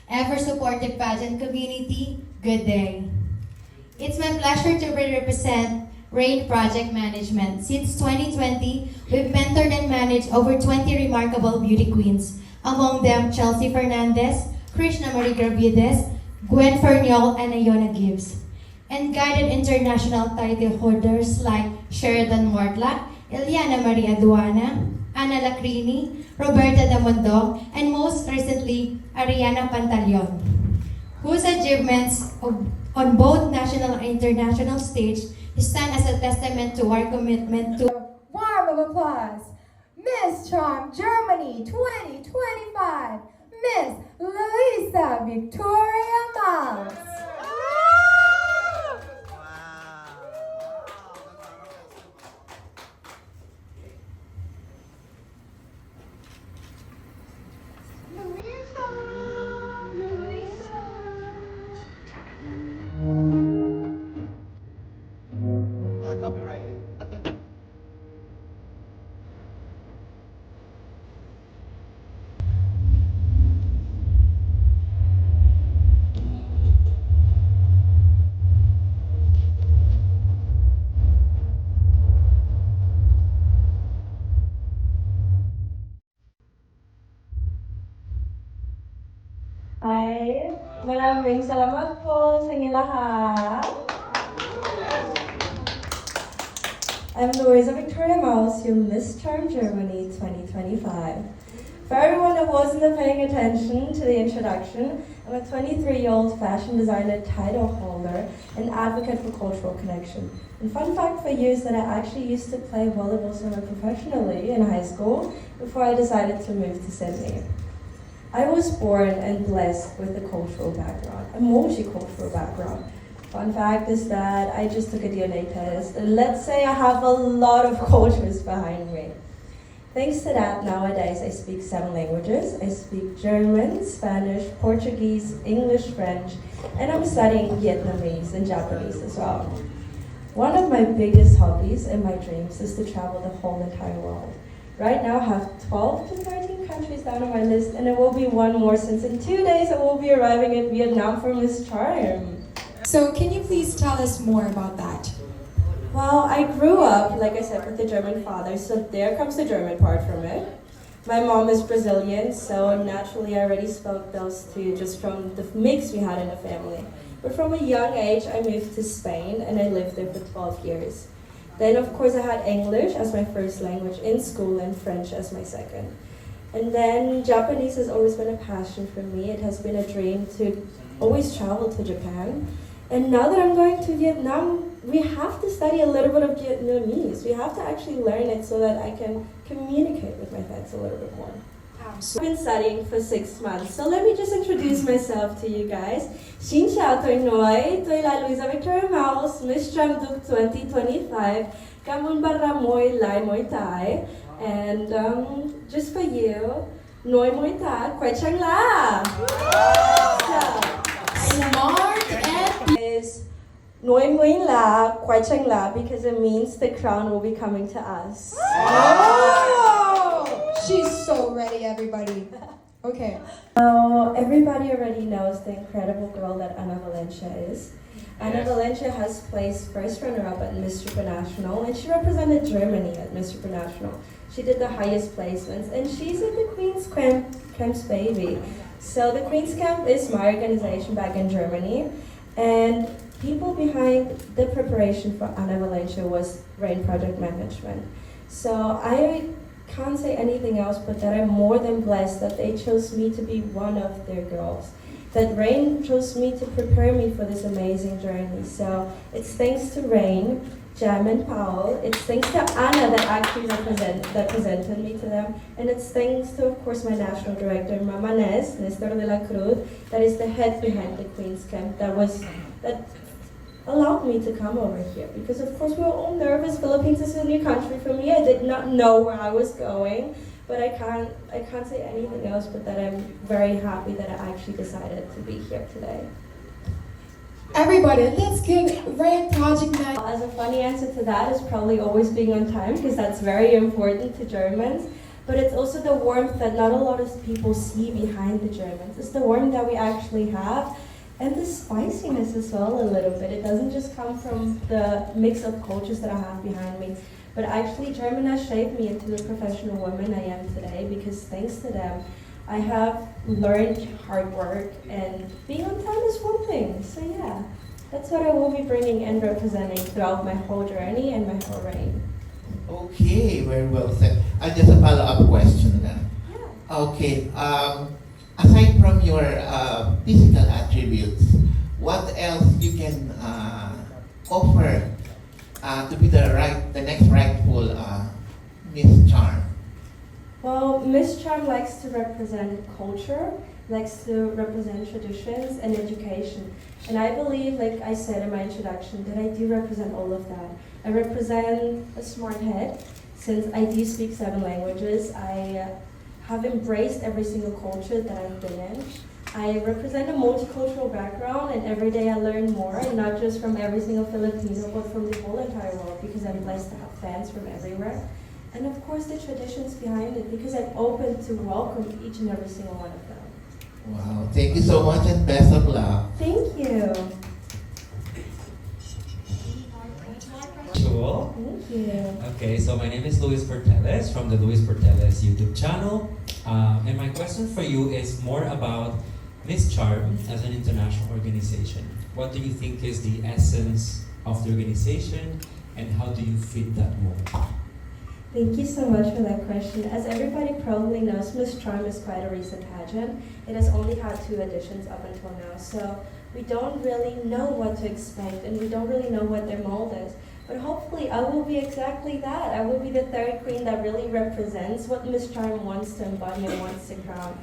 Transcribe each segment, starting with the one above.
ever-supportive pageant community, good day. It's my pleasure to represent RAIN Project Management. Since 2020, we've mentored and managed over 20 remarkable beauty queens, among them Chelsea Fernandez, Krishna Marie Gravides, Gwen Ferniol, and Iona Gibbs, and guided international title holders like Sheridan Mortlack, Eliana Maria Aduana, Ana Lacrini, Roberta Damondong, and most recently, Ariana Pantaleon, whose achievements on both national and international stage stand as a testament to our commitment to... Warm of applause, Miss Charm Germany 2025, Miss Luisa Victoria Miles. Hi, maraming salamat po sa inyo lahat. I'm Luisa Victoria Maus, your Miss Charm Germany 2025. For everyone that wasn't paying attention to the introduction, I'm a 23-year-old fashion designer, title holder, and advocate for cultural connection. And fun fact for you is that I actually used to play volleyball semi-professionally in high school before I decided to move to Sydney. I was born and blessed with a cultural background, a multicultural background. Fun fact is that I just took a DNA test, and let's say I have a lot of cultures behind me. Thanks to that, nowadays I speak 7 languages. I speak German, Spanish, Portuguese, English, French, and I'm studying Vietnamese and Japanese as well. One of my biggest hobbies and my dreams is to travel the whole entire world. Right now I have 12 to 13 countries down on my list, and there will be one more since in 2 days I will be arriving in Vietnam for Miss Charm. So can you please tell us more about that? Well, I grew up, like I said, with a German father, so there comes the German part from it. My mom is Brazilian, so naturally I already spoke those two just from the mix we had in the family. But from a young age I moved to Spain and I lived there for 12 years. Then, of course, I had English as my first language in school and French as my second. And then Japanese has always been a passion for me. It has been a dream to always travel to Japan. And now that I'm going to Vietnam, we have to study a little bit of Vietnamese. We have to actually learn it so that I can communicate with my friends a little bit more. I've been studying for 6 months, so let me just introduce myself to you guys. Xin chào tôi nói, tôi là Luisa Victoria Maus, Miss Charm Duke 2025. Cảm ơn bà môi lại môi tai. And just for you, nói môi tai, quay chăng la. Smart and Is nói môi la, quay chăng la, because it means the crown will be coming to us. she's so ready, everybody. Okay. Now, everybody already knows the incredible girl that Ana Valencia is. Ana Valencia has placed first runner-up at Miss Supernational, and she represented Germany at Miss Supernational. She did the highest placements, and she's in the Queen's Camp's baby. So the Queen's Camp is my organization back in Germany, and people behind the preparation for Ana Valencia was RAIN Project Management. So I can't say anything else but that I'm more than blessed that they chose me to be one of their girls. That RAIN chose me to prepare me for this amazing journey. So it's thanks to RAIN, Jam and Paul, it's thanks to Anna that actually presented me to them, and it's thanks to, of course, my national director, Mama Nestor de la Cruz, that is the head behind the Queen's Camp, that allowed me to come over here, because of course we were all nervous. Philippines is a new country for me. I did not know where I was going, but I can't say anything else but that I'm very happy that I actually decided to be here today. Everybody, let's give RAIN Project Man. As a funny answer to that is probably always being on time, because that's very important to Germans. but it's also the warmth that not a lot of people see behind the Germans. It's the warmth that we actually have, and the spiciness as well a little bit. It doesn't just come from the mix of cultures that I have behind me, but actually German has shaped me into the professional woman I am today, because thanks to them, I have learned hard work, and being on time is one thing. So yeah, that's what I will be bringing and representing throughout my whole journey and my whole reign. Okay, very well said. Just a follow-up question then. Yeah. Okay, aside from your physical attributes, what else you can offer to be the next rightful Miss Charm? Well, Miss Charm likes to represent culture, likes to represent traditions and education. And I believe, like I said in my introduction, that I do represent all of that. I represent a smart head, since I do speak 7 languages. I have embraced every single culture that I've been in. I represent a multicultural background, and every day I learn more, and not just from every single Filipino, but from the whole entire world, because I'm blessed to have fans from everywhere. And of course the traditions behind it, because I'm open to welcome each and every single one of them. Wow, thank you so much and best of luck. Thank you. Cool. Thank you. Okay, so my name is Luis Porteles from the Luis Porteles YouTube channel. And my question for you is more about Miss Charm as an international organization. What do you think is the essence of the organization, and how do you fit that mold? Thank you so much for that question. As everybody probably knows, Miss Charm is quite a recent pageant. It has only had 2 editions up until now, so we don't really know what to expect, and we don't really know what their mold is. But hopefully I will be exactly that. I will be the 3rd queen that really represents what Miss Charm wants to embody and wants to crown.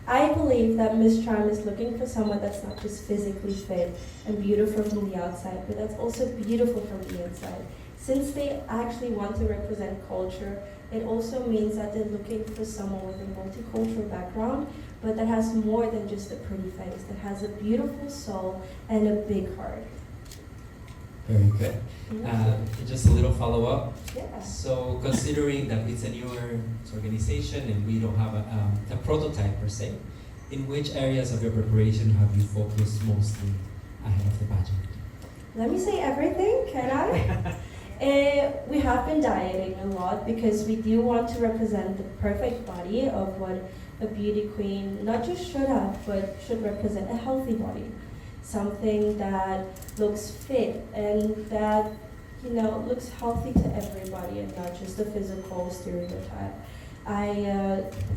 I believe that Miss Charm is looking for someone that's not just physically fit and beautiful from the outside, but that's also beautiful from the inside. Since they actually want to represent culture, it also means that they're looking for someone with a multicultural background, but that has more than just a pretty face, that has a beautiful soul and a big heart. Very good. Just a little follow-up. Yeah. So considering that it's a newer organization and we don't have a prototype per se, in which areas of your preparation have you focused mostly ahead of the pageant? Let me say everything, can I? We have been dieting a lot, because we do want to represent the perfect body of what a beauty queen not just should have, but should represent a healthy body. Something that looks fit and that, looks healthy to everybody, and not just a physical stereotype.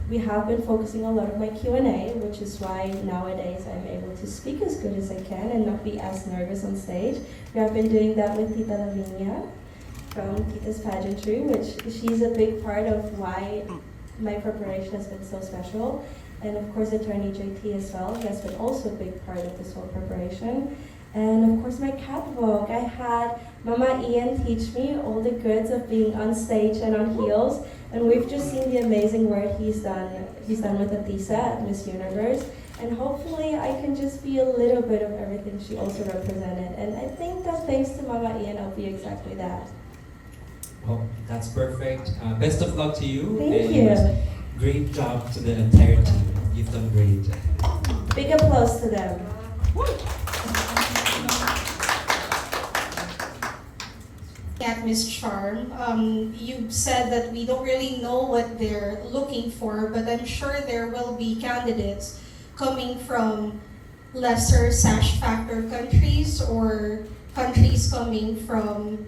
We have been focusing a lot of my Q&A, which is why nowadays I'm able to speak as good as I can and not be as nervous on stage. We have been doing that with Tita Lavinia from Tita's Pageantry, which she's a big part of why my preparation has been so special. And of course, attorney JT as well. He has been also a big part of this whole preparation. And of course, my catwalk. I had Mama Ian teach me all the goods of being on stage and on heels. And we've just seen the amazing work he's done. He's done with Atisa at Miss Universe. And hopefully, I can just be a little bit of everything she also represented. And I think that thanks to Mama Ian, I'll be exactly that. Well, that's perfect. Best of luck to you. Thank you. Great job to the entire team. You've done great. Big applause to them. At Miss Charm, you said that we don't really know what they're looking for, but I'm sure there will be candidates coming from lesser sash factor countries, or countries coming from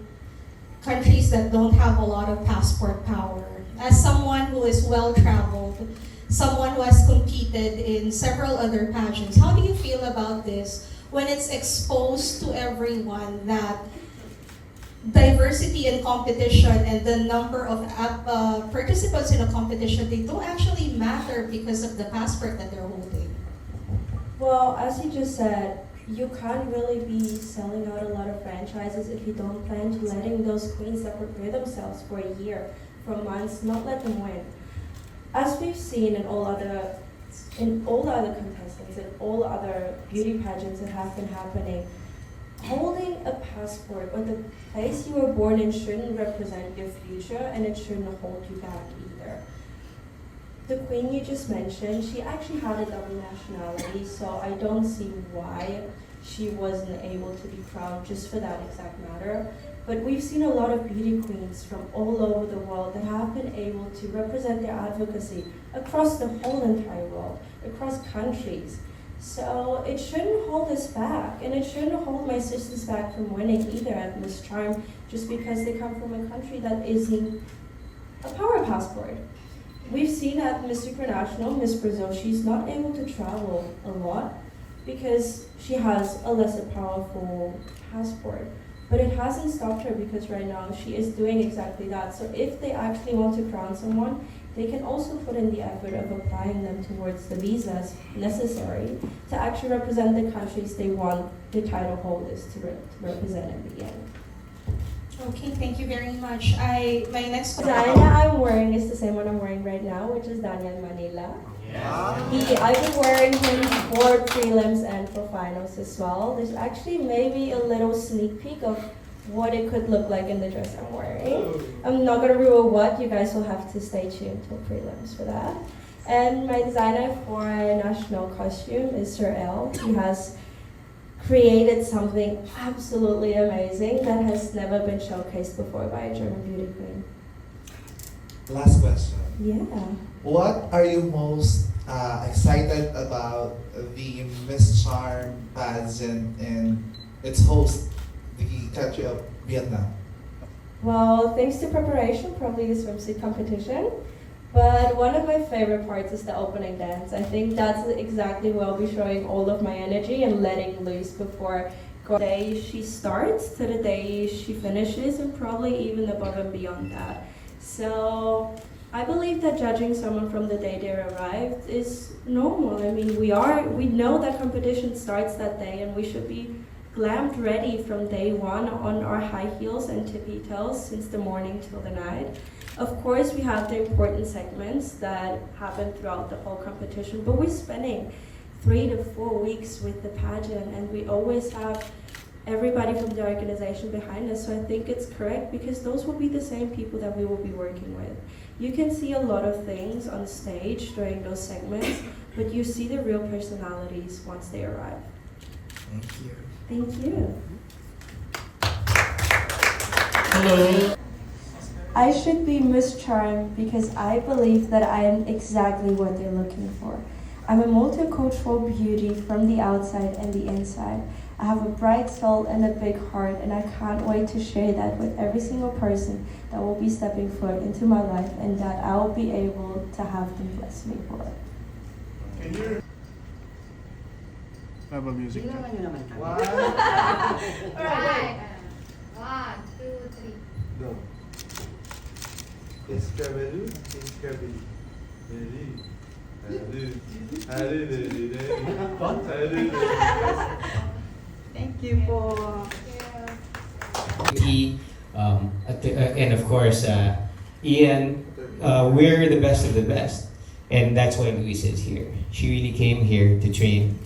countries that don't have a lot of passport power. As someone who is well-traveled, someone who has competed in several other pageants, how do you feel about this when it's exposed to everyone that diversity in competition and the number of participants in a competition, they don't actually matter because of the passport that they're holding? Well, as you just said, you can't really be selling out a lot of franchises if you don't plan to letting those queens that prepare themselves for a year, for months, not let them win. As we've seen in all the other contestants, in all other beauty pageants that have been happening, holding a passport or the place you were born in shouldn't represent your future, and it shouldn't hold you back either. the queen you just mentioned, she actually had a double nationality, so I don't see why she wasn't able to be crowned just for that exact matter. But we've seen a lot of beauty queens from all over the world that have been able to represent their advocacy across the whole entire world, across countries. So it shouldn't hold us back, and it shouldn't hold my sisters back from winning either at Miss Charm, just because they come from a country that isn't a power passport. We've seen at Miss Supranational, Miss Brazil, she's not able to travel a lot because she has a lesser powerful passport. But it hasn't stopped her because right now she is doing exactly that. So if they actually want to crown someone, they can also put in the effort of applying them towards the visas necessary to actually represent the countries they want the title holders to represent in the end. Okay, thank you very much. My next The question. Dania I'm wearing is the same one I'm wearing right now, which is Daniel Manila. I've been wearing him for prelims and for finals as well. There's actually maybe a little sneak peek of what it could look like in the dress I'm wearing. I'm not going to reveal what, you guys will have to stay tuned till prelims for that. And my designer for national costume is Sir L. He has created something absolutely amazing that has never been showcased before by a German beauty queen. Last question. Yeah. What are you most excited about the Miss Charm pageant and its host, the country of Vietnam? Well, thanks to preparation, probably the swimsuit competition. But one of my favorite parts is the opening dance. I think that's exactly where I'll be showing all of my energy and letting loose before the day she starts to the day she finishes, and probably even above and beyond that. So I believe that judging someone from the day they arrived is normal. I mean, we know that competition starts that day, and we should be glammed ready from day one on our high heels and tippy toes since the morning till the night. Of course, we have the important segments that happen throughout the whole competition, but we're spending 3 to 4 weeks with the pageant, and we always have everybody from the organization behind us. So I think it's correct because those will be the same people that we will be working with. You can see a lot of things on stage during those segments, but you see the real personalities once they arrive. Thank you. Thank you. Hello. I should be Miss Charm because I believe that I am exactly what they're looking for. I'm a multicultural beauty from the outside and the inside. I have a bright soul and a big heart, and I can't wait to share that with every single person that will be stepping foot into my life, and that I will be able to have them bless me for it. Can you have a music? Alright. 1, 2, 3. No. Escabelu, escabelu. Thank you for. And of course, Ian, we're the best of the best. And that's why Luisa is here. She really came here to train.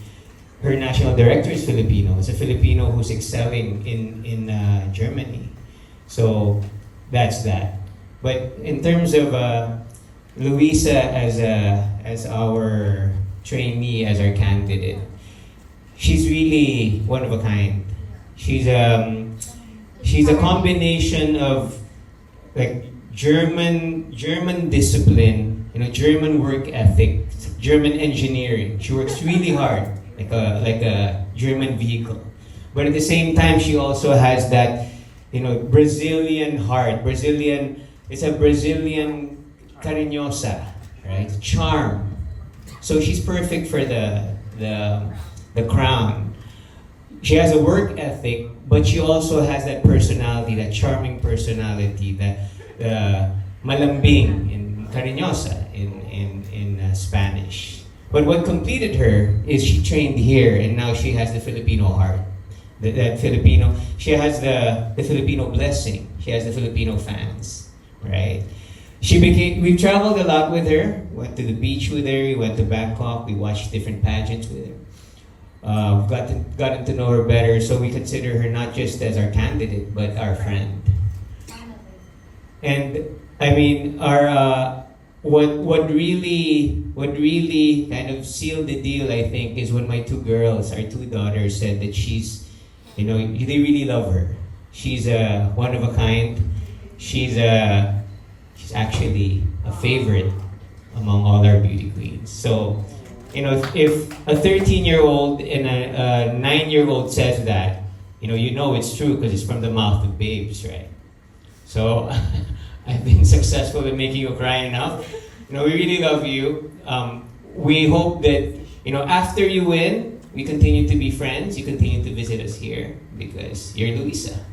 Her national director is Filipino. It's a Filipino who's excelling in Germany. So that's that. But in terms of Luisa as our trainee, as our candidate, she's really one of a kind. She's a combination of like German discipline, German work ethic, German engineering. She works really hard, like a German vehicle. But at the same time, she also has that, Brazilian heart. It's a Brazilian cariñosa, right? Charm. So she's perfect for the crown. She has a work ethic, but she also has that personality, that charming personality, that malambing in cariñosa in Spanish. But what completed her is she trained here, and now she has the Filipino heart. That Filipino, she has the Filipino blessing. She has the Filipino fans, right? We've traveled a lot with her. Went to the beach with her. We went to Bangkok. We watched different pageants with her. Gotten to know her better, so we consider her not just as our candidate, but our friend. And I mean, what really kind of sealed the deal, I think, is when my two girls, our two daughters, said that she's, they really love her. She's one of a kind. She's actually a favorite among all our beauty queens. So, if a 13-year-old and a 9-year-old says that, it's true because it's from the mouth of babes, right? So, I've been successful in making you cry enough. We really love you. We hope that, after you win, we continue to be friends. You continue to visit us here because you're Luisa.